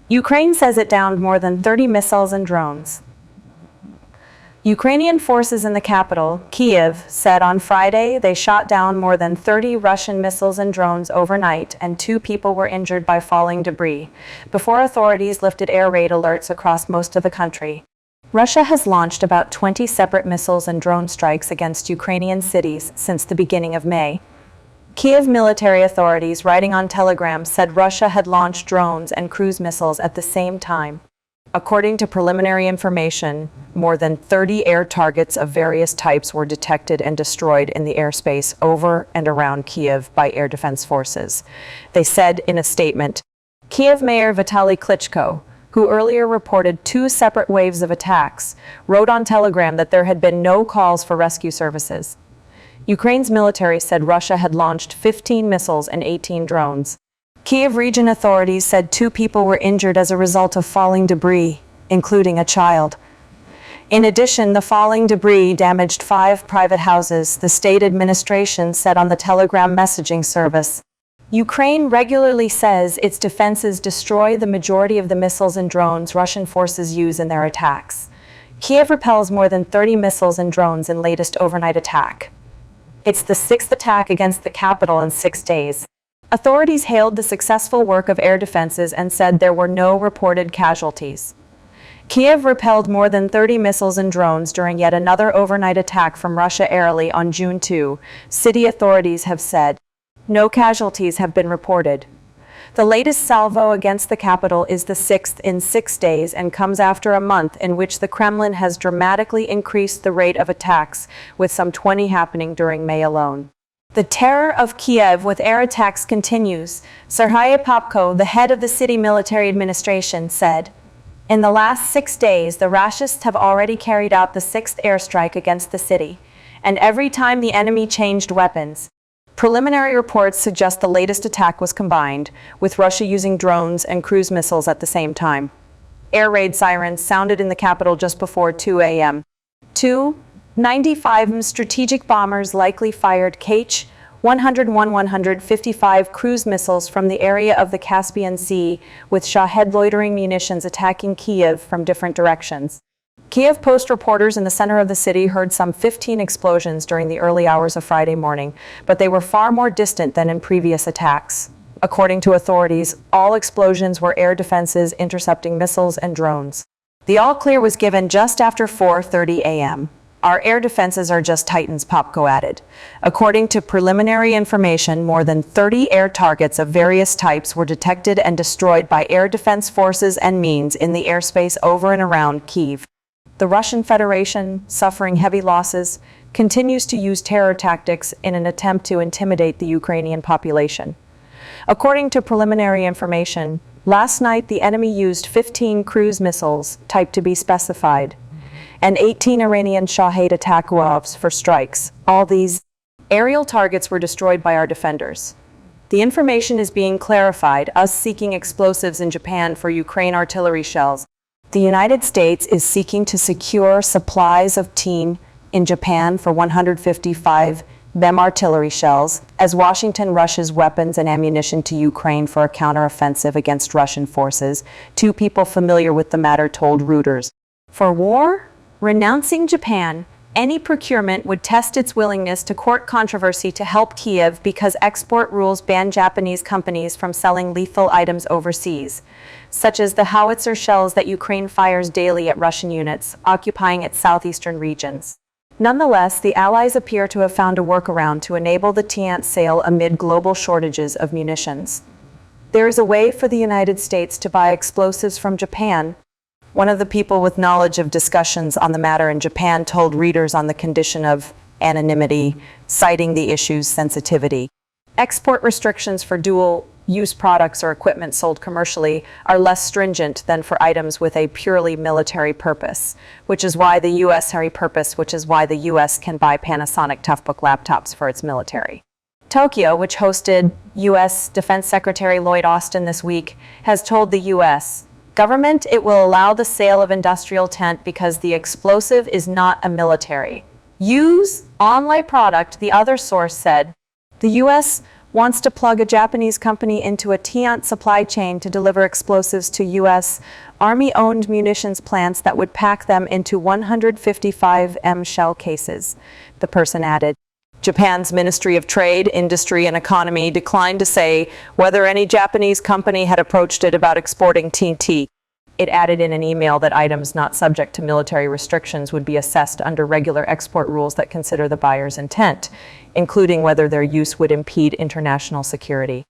Ukraine says it downed more than 30 missiles and drones. Ukrainian forces in the capital, Kyiv, said on Friday they shot down more than 30 Russian missiles and drones overnight, and 2 people were injured by falling debris, before authorities lifted air raid alerts across most of the country. Russia has launched about 20 separate missiles and drone strikes against Ukrainian cities since the beginning of May. Kyiv military authorities, writing on Telegram, said Russia had launched drones and cruise missiles at the same time. According to preliminary information, more than 30 air targets of various types were detected and destroyed in the airspace over and around Kyiv by air defense forces. They said in a statement. Kyiv Mayor Vitaly Klitschko, who earlier reported 2 separate waves of attacks, wrote on Telegram that there had been no calls for rescue services. Ukraine's military said Russia had launched 15 missiles and 18 drones. Kyiv region authorities said 2 people were injured as a result of falling debris, including a child. In addition, the falling debris damaged 5 private houses, the state administration said on the Telegram messaging service. Ukraine regularly says its defenses destroy the majority of the missiles and drones Russian forces use in their attacks. Kyiv repels more than 30 missiles and drones in latest overnight attack. It's the 6th attack against the capital in 6 days. Authorities hailed the successful work of air defenses and said there were no reported casualties. Kyiv repelled more than 30 missiles and drones during yet another overnight attack from Russia airily on June 2, city authorities have said. No casualties have been reported. The latest salvo against the capital is the 6th in 6 days and comes after a month in which the Kremlin has dramatically increased the rate of attacks, with some 20 happening during May alone. The terror of Kyiv with air attacks continues, Serhiy Popko, the head of the city military administration, said. In the last 6 days, the Rashists have already carried out the 6th airstrike against the city, and every time the enemy changed weapons. Preliminary reports suggest the latest attack was combined, with Russia using drones and cruise missiles at the same time. Air raid sirens sounded in the capital just before 2 a.m. 95 strategic bombers likely fired Kh-101-155 cruise missiles from the area of the Caspian Sea, with Shahed loitering munitions attacking Kyiv from different directions. Kyiv Post reporters in the center of the city heard some 15 explosions during the early hours of Friday morning, but they were far more distant than in previous attacks. According to authorities, all explosions were air defenses intercepting missiles and drones. The all-clear was given just after 4:30 a.m. Our air defenses are just titans, Popko added. According to preliminary information, more than 30 air targets of various types were detected and destroyed by air defense forces and means in the airspace over and around Kyiv. The Russian Federation, suffering heavy losses, continues to use terror tactics in an attempt to intimidate the Ukrainian population. According to preliminary information, last night the enemy used 15 cruise missiles, type to be specified, and 18 Iranian Shahed attack UAVs for strikes. All these aerial targets were destroyed by our defenders. The information is being clarified, us seeking explosives in Japan for Ukraine artillery shells. The United States is seeking to secure supplies of tin in Japan for 155 BEM artillery shells, as Washington rushes weapons and ammunition to Ukraine for a counteroffensive against Russian forces, 2 people familiar with the matter told Reuters. For war? Renouncing Japan, any procurement would test its willingness to court controversy to help Kyiv because export rules ban Japanese companies from selling lethal items overseas, such as the howitzer shells that Ukraine fires daily at Russian units occupying its southeastern regions. Nonetheless, the Allies appear to have found a workaround to enable the TANT sale amid global shortages of munitions. There is a way for the United States to buy explosives from Japan. One of the people with knowledge of discussions on the matter in Japan told readers on the condition of anonymity, citing the issue's sensitivity. Export restrictions for dual-use products or equipment sold commercially are less stringent than for items with a purely military purpose, which is why the U.S. can buy Panasonic Toughbook laptops for its military. Tokyo, which hosted U.S. Defense Secretary Lloyd Austin this week, has told the U.S. government it will allow the sale of industrial tent because the explosive is not a military use online product, the other source said. The U.S. wants to plug a Japanese company into a Tiant supply chain to deliver explosives to U.S. Army-owned munitions plants that would pack them into 155 shell cases, the person added. Japan's Ministry of Trade, Industry and Economy declined to say whether any Japanese company had approached it about exporting TNT. It added in an email that items not subject to military restrictions would be assessed under regular export rules that consider the buyer's intent, including whether their use would impede international security.